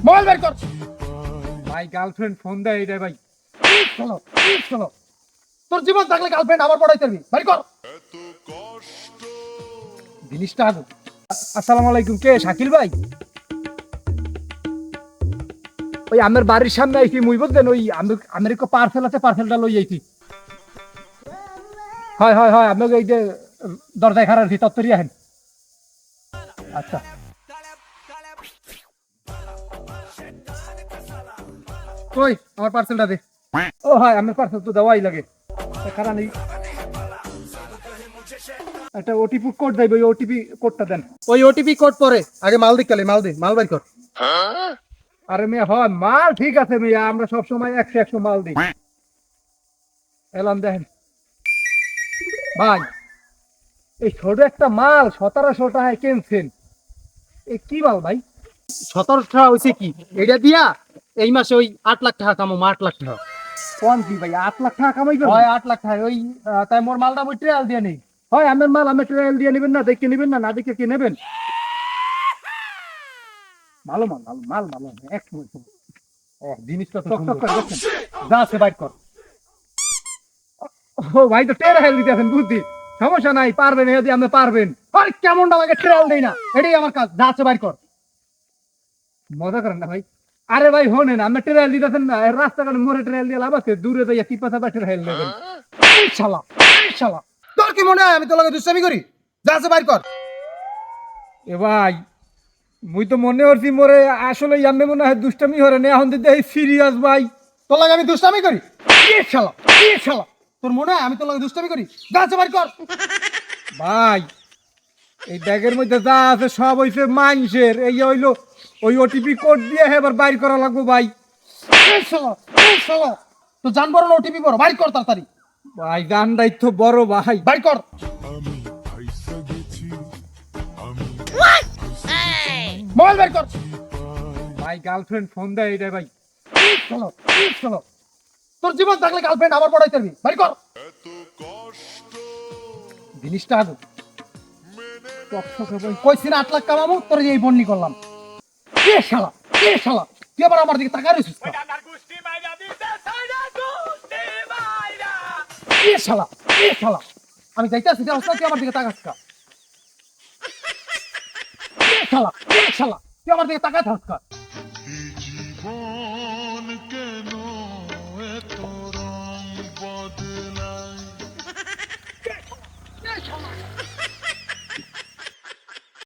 Mobile বের কর। ভাই গার্লফ্রেন্ড ফোন দেয় এটা ভাই। চলো চলো, তোর জীবন থাকলে গার্লফ্রেন্ড আমার পড়াইতে পারবি, বের কর জিনিসটা আগো। আসসালামু আলাইকুম, কে শাকিল ভাই? ওই আমার বাড়ির সামনে আইছি মুই বুঝলেন, ওই আমার একটা পার্সেল আছে, পার্সেলটা লই আইছি। হয় হয় হয়, আপনাকে এই যে দরজায় খারাপ আছি, তত্তরি আহেন। আচ্ছা কই আমার পার্সেলটা দে। ও হয়, আমার পার্সেল তো দেওয়াই লাগে, খারাপ নেই। একটা ওটিপি কোড দেব, ওই ওটিপি কোডটা দেন। ওই ওটিপি কোড পরে আগে মাল দিক, মাল দে, মাল বের কর। আরে মেয়ে হয় মাল ঠিক আছে মেয়ে, আমরা সব সময় 100 মাল দিই। এলাম দেখেন ভাই, এই ছোট একটা মাল 1700 টাকায় কিনছেন, এ কি মাল ভাই? 17 টাকা হইছে কি এটা দিয়া এই মাসে ওই 8 লাখ টাকা কামাবো, 8 লাখ টাকা। কোন কি ভাই, 8 লাখ টাকা কামাই করবেন? হয় 8 লাখ টাকা। ওই তাই মোর মালটা ওই ট্রেল দিয়ে নেই। হয় আমার মাল আমি ট্রায়াল দিয়ে নেবেন না, দেখে নেবেন না, না দেখে কি নেবেন? ভালো মাল, ভালো মাল, ভালো এক মিনিট। ও জিনিসটা চকচক করে দেখছেন, যা আছে বাইট কর। ও ভাই তো টেরা হেল দিতে আছেন, বুদ্ধি সমস্যা নাই, পারবেন যদি আপনি পারবেন। আরে কেমনটা আমাকে ট্রেল দেই না, এটাই আমার কাজ, যা আছে বাইর কর। মজা করেন না ভাই। আরে ভাই হোনেন, আপনি ট্রায়াল দিতেছেন না, রাস্তাঘাটে মোড়ে ট্রায়াল দিয়ে লাভ আছে? দূরে যাইয়া কি পাতা বা ট্রায়াল নেবেন? এই শালা, এই শালা, তোর কি মনে হয় আমি তোর লগে দুষ্টামি করি? যা আছে বাইর কর। এ ভাই মুই তো মনে করছি মোরে আসলে ইয়ামে মনে হয় দুষ্টামি হরে না, এখন দিতে সিরিয়াস ভাই। তোর লগে আমি দুষ্টামি করি? এই শালা, এই শালা, তোর মনে হয় আমি তোর লগে দুষ্টামি করি? যা আছে বাইর কর। ভাই এই ব্যাগের মধ্যে যা আছে সব হইছে মানুষের, এই হইলো ওই ওটিপি কোড দিয়ে এবার বাইর করা লাগবো ভাই। এই শালা, এই শালা, তো জান বড় না ওটিপি বড়, বাইর কর তাড়াতাড়ি। ভাই গান দায়িত্ব বড় ভাই। বাইর কর। মোবাইল বের কর। ভাই গার্লফ্রেন্ড ফোন দেয় এটা ভাই। চলো চলো, তোর জীবন থাকলে গার্লফ্রেন্ড আমার পড়াইতে পারবি, বাইর কর। জিনিসটা আগো। কইছি না 8 লাখ কামাবো, তোর এই বন্নি করলাম। কে শালা, কে শালা, তুই আবার আমার দিকে তাকায় রইছিস কেন? কে শালা, কে শালা, আমি যাইতাছি তুই আসলে তুই আমার দিকে তাকাস কা? কে শালা, কে শালা, তুই আমার দিকে তাকায় থাকস কা?